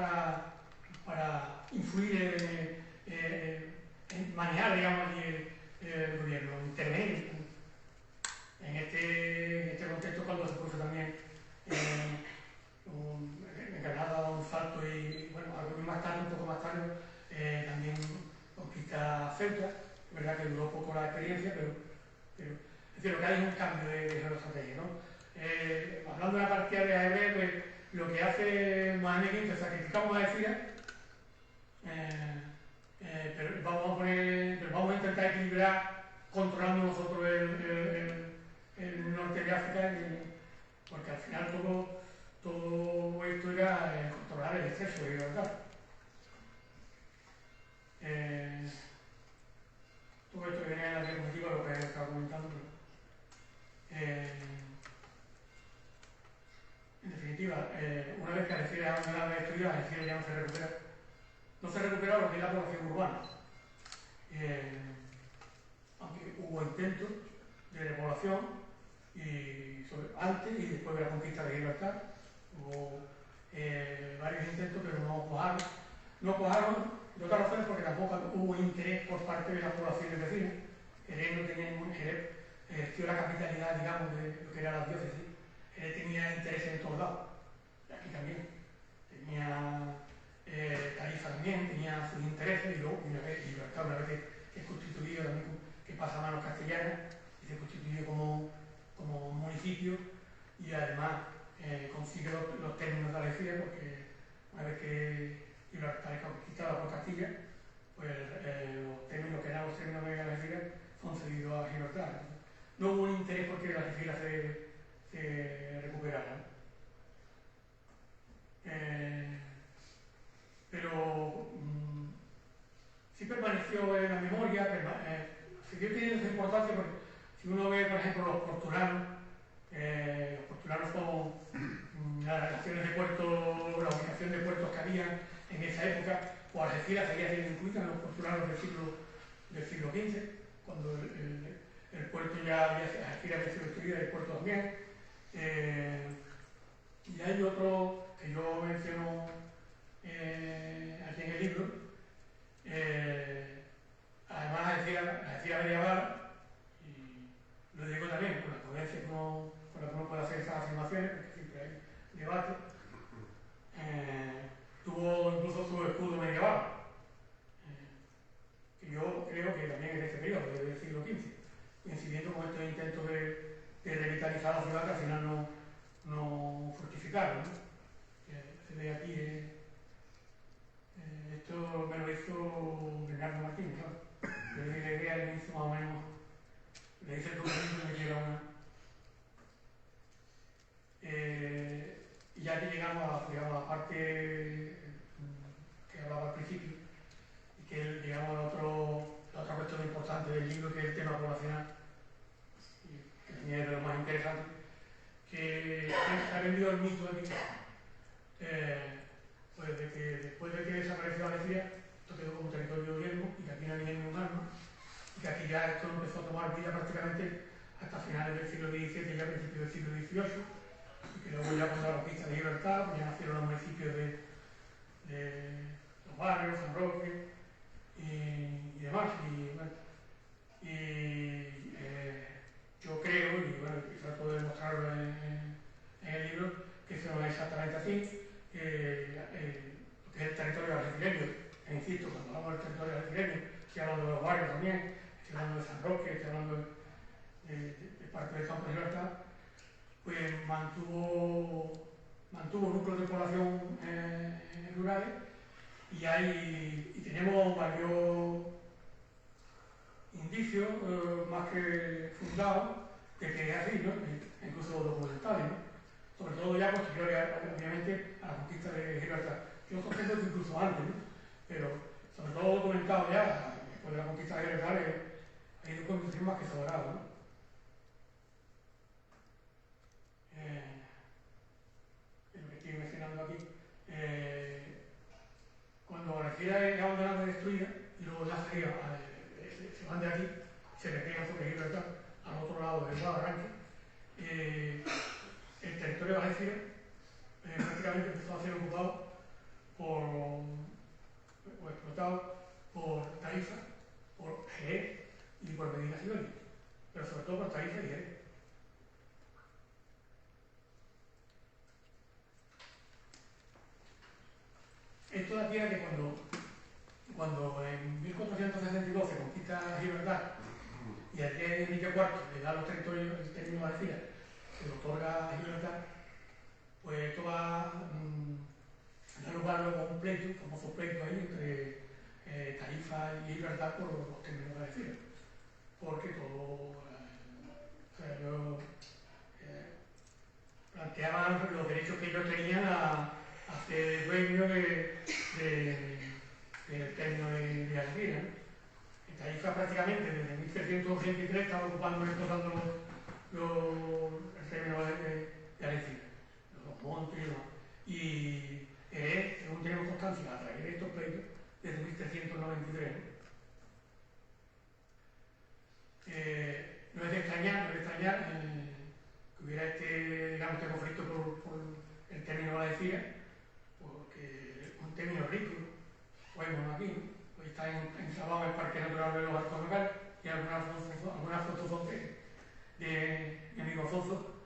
para influir en manejar, digamos, el gobierno, intervenir en este contexto cuando se produce también también conquista Ceuta. Es verdad que duró poco la experiencia, pero es decir, lo que hay es un cambio de geoestrategia, ¿no? Hablando de la partida de ajedrez, pues lo que hace Mohamed V, sacrificamos a Algeciras, pero vamos a intentar equilibrar controlando nosotros el norte de África, porque al final todo esto era controlar el exceso de libertad. Todo esto que viene en la diapositiva lo que estaba comentando, en definitiva, una vez que Algeciras ha abandonado la destruida, Algeciras ya no se recupera. No se recupera lo que es la población urbana. Aunque hubo intentos de repoblación antes y después de la conquista de Gibraltar, hubo varios intentos, pero no cuajaron. No cuajaron de otras razones porque tampoco hubo interés por parte de las poblaciones vecinas. Jerez no tenía ningún interés, ejerció la capitalidad, digamos, de lo que eran las diócesis. Jerez tenía intereses en todos lados, aquí también. Tenía Tarifa también, tenía sus intereses, y luego una vez Gibraltar, una vez que es constituido también, que pasa a manos castellanas y se constituye como municipio, y además consigue los términos de Algeciras, porque una vez que Gibraltar es conquistada por Castilla, pues los términos que eran los términos de Algeciras son cedidos a Gibraltar. No hubo un interés porque Algeciras se recuperara. Pero sí permaneció en la memoria, siguió teniendo su importancia, porque si uno ve, por ejemplo, los portulanos son las relaciones de puertos, la ubicación de puertos que había en esa época, o Algeciras seguía siendo incluida en los portulanos del siglo XV, cuando el puerto ya Algeciras había sido destruida, el puerto también. Y hay otro que yo menciono aquí en el libro, además Algeciras medieval, y lo digo también con la prudencia con la que uno puede hacer esas afirmaciones, porque siempre hay debate, tuvo incluso su escudo medieval, que yo creo que también es de ese periodo, desde el siglo XV, coincidiendo con estos intentos de revitalizar la ciudad que al final no fructificaron, ¿no? Se ve aquí, esto me lo hizo Bernardo Martín, claro. Yo le di la idea al inicio más o menos, le hice el documento y me llega una. Y ya que llegamos a la parte que hablaba al principio, y que llegamos a la otra cuestión importante del libro, que es el tema poblacional, que también es de lo más interesante, que se ha vendido el mito aquí, pues de que después de que desapareció Algeciras, esto quedó como territorio yermo y que aquí no había ningún arma, y que aquí ya esto empezó a tomar vida prácticamente hasta finales del siglo XVII y a principios del siglo XVIII, y que luego ya con la conquista de Gibraltar, pues ya nacieron los municipios de los barrios, San Roque y demás. Yo creo, y bueno, trato de demostrarlo en el libro, que eso no es exactamente así, que lo que es el territorio algecireño, e insisto, cuando hablamos del territorio algecireño, estoy hablando de los barrios también, estoy hablando de San Roque, estoy hablando de parte del campo de Gibraltar, pues mantuvo núcleos de población rurales, y tenemos varios indicios más que fundados de que es así, ¿no? Incluso documentales, ¿no? Sobre todo ya posteriores, obviamente, a la conquista de Gibraltar. Yo concepto que incluso antes, ¿no? Pero sobre todo documentado ya, después de la conquista de Gibraltar, hay documentos más que sobrados, ¿no? Lo que estoy mencionando aquí, cuando Algeciras es abandonada y destruida, y luego ya se van de aquí, se repliegan sobre Gibraltar, al otro lado del Guadalranque, el territorio de Algeciras prácticamente empezó a ser ocupado o explotado por Tarifa, por Jerez y por Medina Sidonia, pero sobre todo por Tarifa y Jerez. Esto da pie a que cuando cuando en 1462 se conquista Gibraltar y el rey Enrique IV le da los territorios, el término de Algeciras, se lo otorga a Gibraltar, pues esto va a dar lugar luego a un pleito, un famoso pleito ahí entre Tarifa y Gibraltar por los términos de Algeciras, porque todo planteaban los derechos que ellos tenían a ser dueños del término de Algeciras. Tarifa prácticamente desde 1383 estaba ocupando y explotando el término de Algeciras, los montes y demás. Y según tenemos constancia, a través de estos pleitos, desde 1393. No es de extrañar que hubiera este conflicto por el término de Algeciras, porque es un término rico, bueno aquí, ¿no? Está enclavado en el Parque Natural de los Arcos Locales y algunas fotos son de mi amigo Alfonso,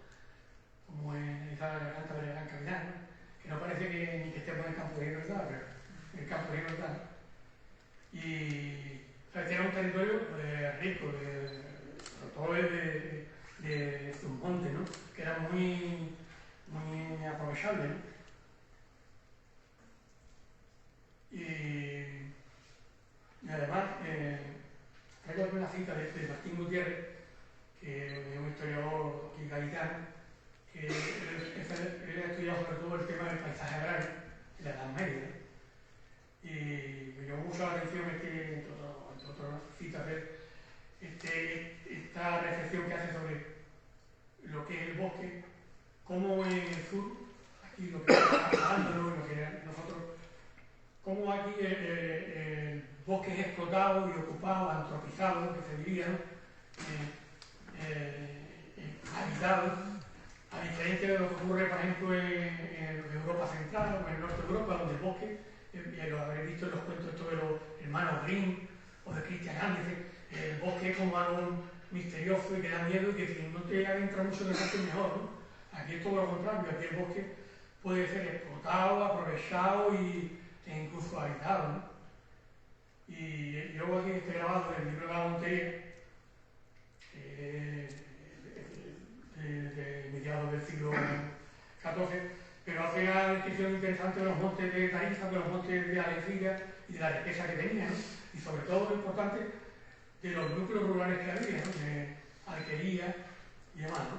como en esa garganta de Gran Cavidad, ¿no? Que no parece ni que estemos en el campo de Gibraltar, pero en el campo de Gibraltar. Y este era un territorio rico, sobre todo de sus montes, ¿no? Que era muy aprovechable, ¿no? Y además, traigo aquí una cita de Martín Gutiérrez, que es un historiador aquí gaditano, que él ha estudiado sobre todo el tema del paisaje agrario en la Edad Media, ¿no? Y me llamó mucho la atención entre otras citas de él, esta reflexión que hace sobre lo que es el bosque, cómo en el sur, aquí lo que está hablando, lo que nosotros, cómo aquí el bosque es explotado y ocupado, antropizado, que se diría, ¿no? Habitado, a diferencia de lo que ocurre, por ejemplo, en Europa Central o en el norte de Europa, donde el bosque, lo habréis visto en los cuentos estos de los hermanos Grimm o de Christian Andersen, el bosque es como algo misterioso y que da miedo y que si no te adentra mucho en el bosque mejor, ¿no? Aquí es todo lo contrario, aquí el bosque puede ser explotado, aprovechado e incluso habitado, ¿no? Y luego aquí está grabado en el libro de la Montería, de mediados del siglo XIV, pero hace una descripción interesante de los montes de Tarifa, de los montes de Algeciras y de la riqueza que tenían, ¿no? Y sobre todo lo importante de los núcleos rurales que había, ¿no? De alquería y demás, ¿no?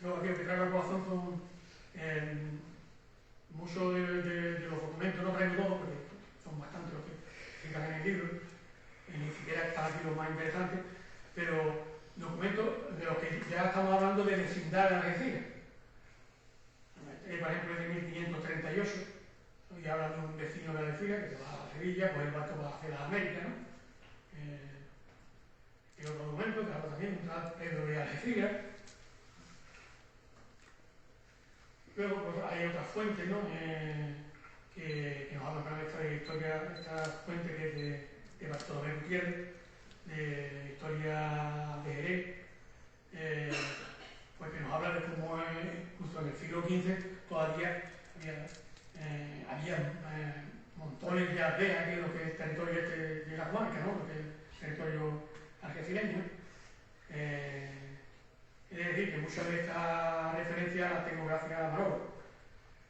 Luego aquí lo que traigo al corazón son muchos de los documentos, no traigo todos porque son bastantes los que están en el libro, y ni siquiera está aquí lo más interesante, pero documentos de los que ya estamos hablando de vecindad de Algeciras. Por ejemplo, es de 1538, y habla de un vecino de Algeciras que se va a Sevilla, pues el barco va hacia las Américas, ¿no? Y otro documento que habla también de un tal Pedro de Algeciras. Luego pues, hay otras fuentes, ¿no? Que nos hablan de esta historia, esta fuente que es de Bartolomé Gutiérrez, de historia de Jerez, pues que nos habla de cómo incluso en el siglo XV todavía había montones de aldeas, que es lo que es el territorio de la comarca, ¿no? Lo que es el territorio algecireño. Es decir, que muchas de estas referencias las tengo gracias a Manolo.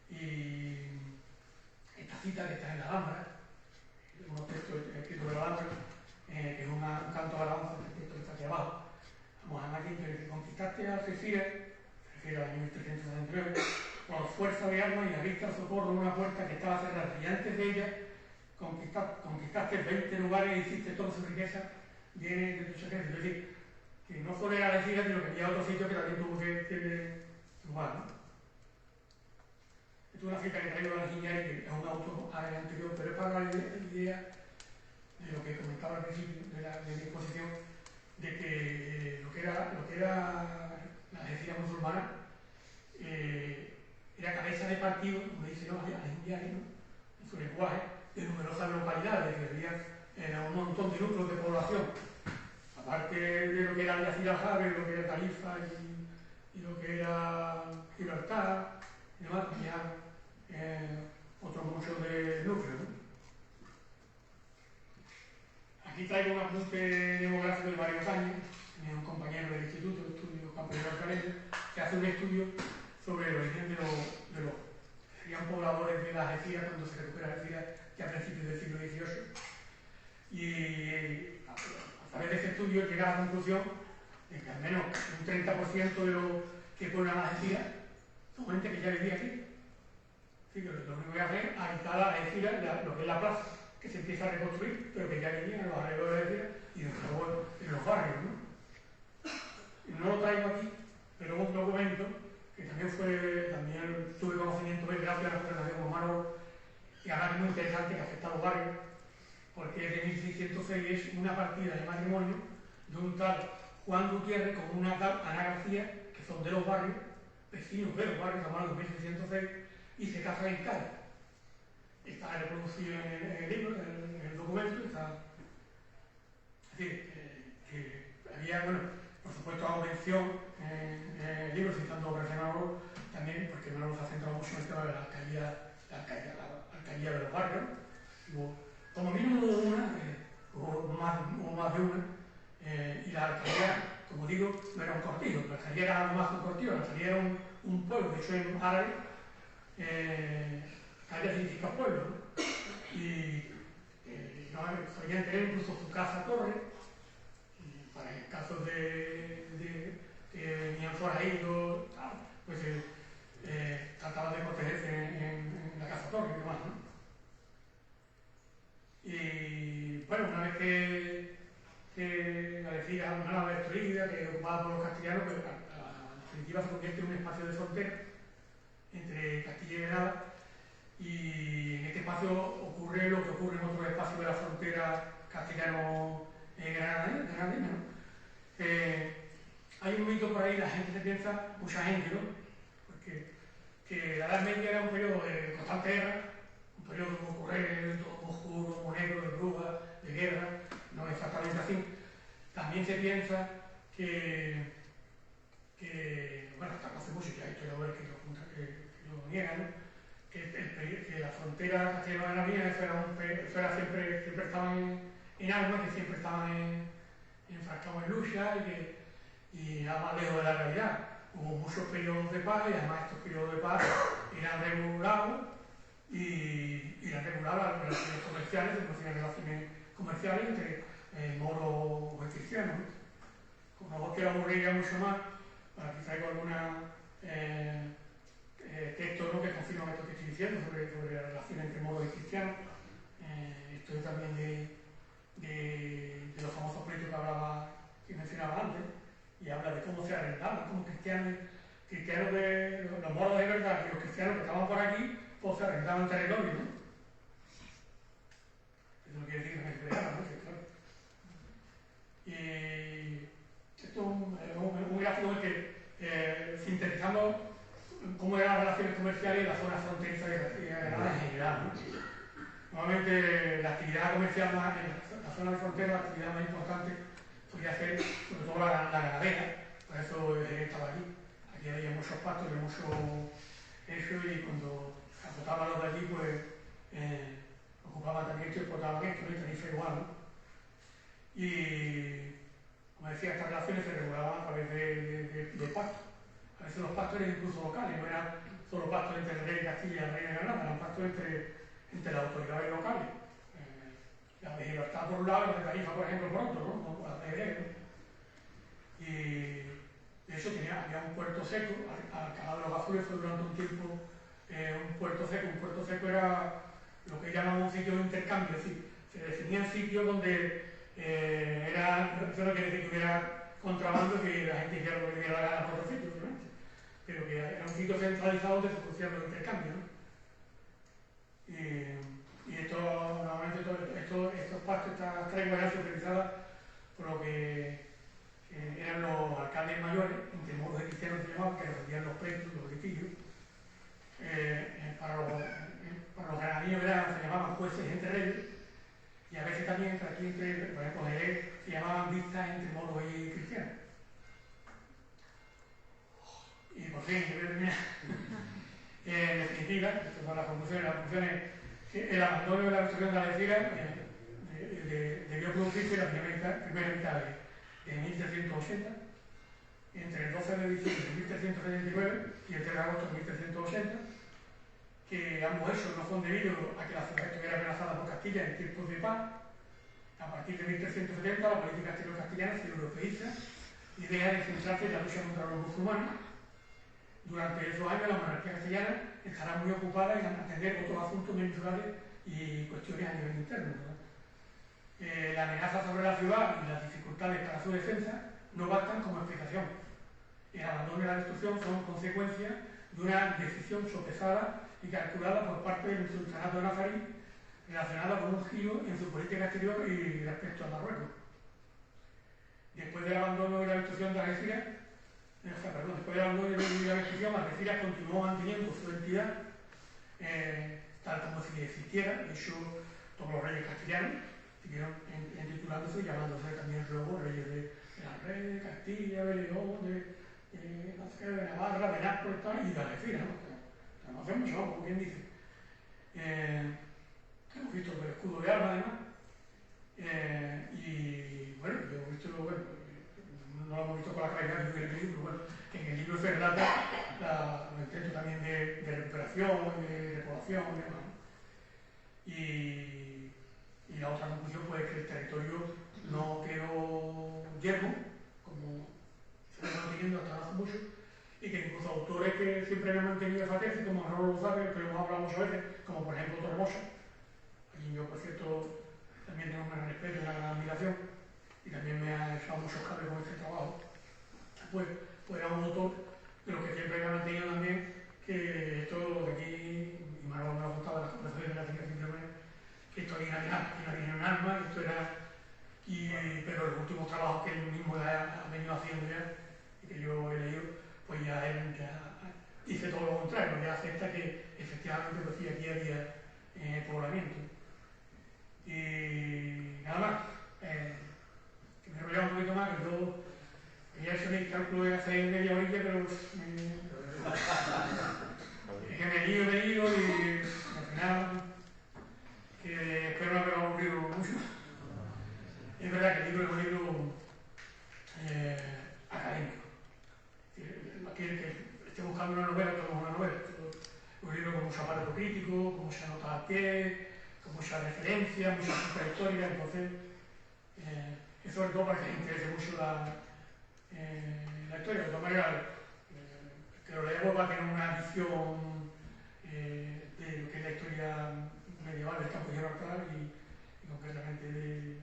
Y esta cita que está en la Alhambra, unos textos escritos de la Alhambra, que es un canto a alabanza del texto que está aquí abajo. Vamos a aquí que conquistaste a Algeciras, se refiere al año 1369, por fuerza de armas y abriste al socorro una puerta que estaba cerrada, y antes de ella conquistaste 20 lugares y hiciste toda su riqueza, viene de tus ejércitos. Es decir, que no solo era Algeciras, sino que había otro sitio que también tuvo que tener lugar, ¿no? Esto es una cita que traigo de la Giñari, que es un auto anterior, pero es para dar la idea de lo que comentaba al principio de mi exposición, de que lo que era la Algeciras musulmana era cabeza de partido, como dice ¿no? la Giñari, ¿no? En su lenguaje, de numerosas localidades, que había un montón de núcleos de población. Aparte de lo que era Algeciras Jabre, lo que era Tarifa y lo que era Gibraltar, y demás, tenía otros muchos de núcleo, ¿no? Aquí traigo un apunte demográfico de varios años. Tenía un compañero del Instituto de Estudios Campesinos Alcareños que hace un estudio sobre el origen de los serían pobladores de la Algeciras cuando se recupera Algeciras ya a principios del siglo XVIII. Y a través de este estudio llega a la conclusión de que al menos un 30% de los que pueblan las Algeciras son gente que ya vivía aquí. Así que lo único que hace es habitar las Algeciras, lo que es la plaza, que se empieza a reconstruir, pero que ya vivían en los alrededores de Algeciras y desde luego en los barrios, ¿no? Y no lo traigo aquí, pero un documento que también tuve conocimiento de gracias a la Fundación Romano, y además es muy interesante, que afecta a los barrios, porque es de 1606, es una partida de matrimonio de un tal Juan Gutiérrez con una tal Ana García, que son de los barrios, vecinos de los barrios, estamos hablando de 1606, y se casan en Cádiz. Está reproducido en el libro, en el documento, está. Es decir, que había, bueno, por supuesto, hago mención en el libro, citando Operación Ahorro, también, porque no nos ha centrado mucho en el tema de la alcaldía de los barrios. Como mínimo una, o más de una, y la alcaldía, como digo, no era un cortijo, la alcaldía era algo más que un cortijo, la alcaldía era un pueblo, de hecho en árabe, alcaldía significa pueblo, ¿no? Y solían tener incluso su casa-torre, para el caso de que venían forajidos, pues trataban de protegerse en la casa-torre y demás, ¿no? Y bueno, una vez que la decía una destruida, que ocupada por los castellanos, pues en definitiva se convierte en un espacio de frontera entre Castilla y Granada, y en este espacio ocurre lo que ocurre en otros espacios de la frontera castellano-granadina, ¿no? Hay un mito por ahí, la gente se piensa, mucha gente, ¿no? Porque que la Edad Media era un periodo de constante guerra, un periodo muy ocurrente, todo oscuro, muy negro, de brujas, de guerra, no exactamente así. También se piensa que bueno, hasta hace mucho ya hay historiadores que lo niegan, ¿no? Que la frontera castellano-granadina eso era siempre estaban en armas, que siempre estaban enfrascados en lucha y nada más lejos de la realidad. Hubo muchos periodos de paz y además estos periodos de paz eran regulados y eran reguladas las relaciones comerciales, se conocían relaciones comerciales entre moros o cristianos. Como no quiero aburrir mucho más, aquí traigo alguna textos, ¿no?, que confirman esto que estoy diciendo sobre la relación entre moros y cristianos. Esto es también de los famosos pleitos que mencionaba antes, y habla de cómo se arrendaban como cristianos de los moros de verdad y los cristianos que estaban por aquí, pues se arrendaban territorio, ¿no? Eso no quiere decir que se peleaban, ¿no? Sí, claro. Y esto es un gráfico en el que sintetizamos cómo eran las relaciones comerciales en la zona fronteriza de Granada en general, ¿no? Normalmente la actividad comercial en la zona de frontera, la actividad más importante podría ser sobre todo la ganadera, por eso estaba allí. Aquí había muchos pastos y mucho eso, y cuando se agotaban los de allí, pues ocupaban también esto y explotaban esto, ¿no? Y Tenerife igual, ¿no? Y como decía, estas relaciones se regulaban a través de pastos. A veces los pastos eran incluso locales, no eran solo pastos entre el rey de Castilla y el rey de Granada, eran pastos entre las autoridades locales. La de Libertad por un lado y la de Tarifa, por ejemplo, por otro, ¿no? La de y de hecho había un puerto seco, Alcalá de los Azules fue durante un tiempo un puerto seco. Un puerto seco era lo que llaman un sitio de intercambio, es decir, se definían sitios donde eso no quiere decir que hubiera contrabando, que la gente hiciera lo que diera la gana por otro sitio, obviamente, pero que era un sitio centralizado donde se producían los intercambios, ¿no? Y normalmente estos pastos, estas tregua eran supervisadas por lo que eran los alcaldes mayores, entre moros y cristianos se llamaban, que resolvían los pleitos, los litigios. Para los granadinos se llamaban jueces entre reyes, y a veces también por ejemplo, Jerez se llamaban vistas entre moros y cristianos. Y por fin, yo voy a terminar. En definitiva, estas son las conclusiones que el abandono de la destrucción de Algeciras debió producirse en la primera mitad de 1380, entre el 12 de diciembre de 1379 y el 3 de agosto de 1380, que ambos hechos no son debidos a que la ciudad estuviera amenazada por Castilla en tiempos de paz. A partir de 1370 la política exterior castellana se europeiza y deja de centrarse en la lucha contra los musulmanes. Durante esos años la monarquía castellana estará muy ocupada en atender otros asuntos mensurales y cuestiones a nivel interno, ¿verdad? La amenaza sobre la ciudad y las dificultades para su defensa no bastan como explicación. El abandono y la destrucción son consecuencia de una decisión sopesada y calculada por parte del sultanato nazarí relacionada con un giro en su política exterior y respecto a Marruecos. Después del abandono y la destrucción de Algeciras, Algeciras continuó manteniendo su entidad tal como si existiera. De hecho, todos los reyes castellanos siguieron titulándose y llamándose también luego reyes de la Red, de Castilla, de León, de Navarra, de Nápoles y de Algeciras, ¿no? No hacemos mucho, como quien dice. Hemos visto el escudo de armas, además. Y bueno, yo he visto, bueno, no lo hemos visto con la claridad que yo hubiera querido, pero bueno, en el libro se relata los intentos también de recuperación, de repoblación y demás, ¿no? Y la otra conclusión pues, es que el territorio no quedó yermo, como se está manteniendo hasta hace mucho, y que incluso autores que siempre han mantenido esa tesis, como Raúl González, que hemos hablado muchas veces, como por ejemplo Torremosa, a quien yo, por cierto, también tengo un gran respeto y una gran admiración, y también me ha echado muchos cables con este trabajo, pues era un autor de lo que siempre me ha mantenido también, que esto de aquí, y Manuel me lo ha contado en las conversaciones de la Ciencia, que esto había en arma, esto era, pero los últimos trabajos que él mismo ha venido haciendo ya, y que yo he leído, pues ya él dice todo lo contrario, ya acepta que efectivamente pues, sí, aquí había poblamiento. Y nada más, que me he enrollado un poquito más, que yo quería hecho el cálculo de hacer media orilla, pero es que me he ido y al final, que espero no haber aburrido mucho. Es verdad que el libro es un libro académico. Que esté buscando una novela, todo es una novela. Un libro con mucho aparato crítico, con muchas notas al pie, con muchas referencias, muchas superhistorias. Entonces, es sobre todo para que les interese mucho la historia. De todas maneras, que lo leemos va a tener una visión de lo que es la historia medieval del campo de Gibraltar y concretamente de